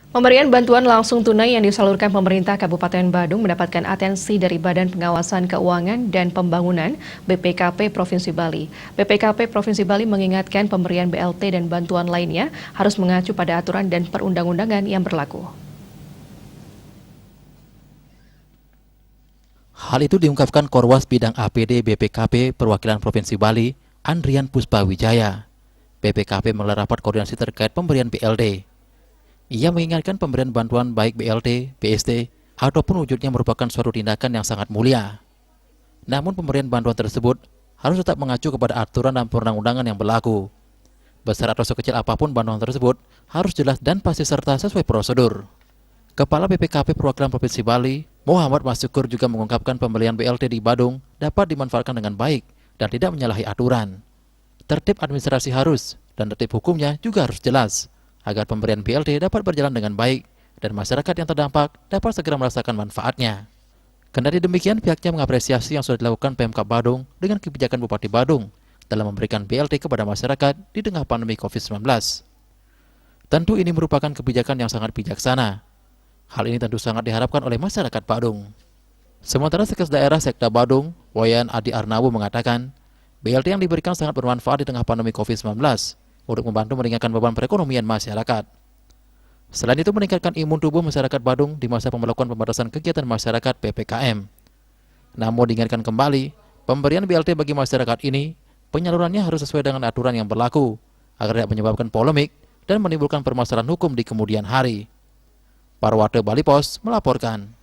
Pemberian bantuan langsung tunai yang disalurkan pemerintah Kabupaten Badung mendapatkan atensi dari Badan Pengawasan Keuangan dan Pembangunan BPKP Provinsi Bali. BPKP Provinsi Bali mengingatkan pemberian BLT dan bantuan lainnya harus mengacu pada aturan dan perundang-undangan yang berlaku. Hal itu diungkapkan Korwas Bidang APD BPKP Perwakilan Provinsi Bali, Andrian Puspawijaya. BPKP menggelar rapat koordinasi terkait pemberian BLT. Ia mengingatkan pemberian bantuan baik BLT, BST, ataupun wujudnya merupakan suatu tindakan yang sangat mulia. Namun pemberian bantuan tersebut harus tetap mengacu kepada aturan dan perundang-undangan yang berlaku. Besar atau sekecil apapun bantuan tersebut harus jelas dan pasti serta sesuai prosedur. Kepala BPKP Perwakilan Provinsi Bali, Muhammad Masukur juga mengungkapkan pembelian BLT di Badung dapat dimanfaatkan dengan baik dan tidak menyalahi aturan. Tertib administrasi harus dan tertib hukumnya juga harus jelas agar pemberian BLT dapat berjalan dengan baik dan masyarakat yang terdampak dapat segera merasakan manfaatnya. Kendati demikian, pihaknya mengapresiasi yang sudah dilakukan Pemkab Badung dengan kebijakan Bupati Badung dalam memberikan BLT kepada masyarakat di tengah pandemi COVID-19. Tentu ini merupakan kebijakan yang sangat bijaksana. Hal ini tentu sangat diharapkan oleh masyarakat Badung. Sementara Sekretaris Daerah Sekda Badung, Wayan Adi Arnawu mengatakan, BLT yang diberikan sangat bermanfaat di tengah pandemi COVID-19 untuk membantu meringankan beban perekonomian masyarakat. Selain itu meningkatkan imun tubuh masyarakat Badung di masa pemberlakuan pembatasan kegiatan masyarakat PPKM. Namun diingatkan kembali, pemberian BLT bagi masyarakat ini, penyalurannya harus sesuai dengan aturan yang berlaku, agar tidak menyebabkan polemik dan menimbulkan permasalahan hukum di kemudian hari. Parwate Bali Pos melaporkan.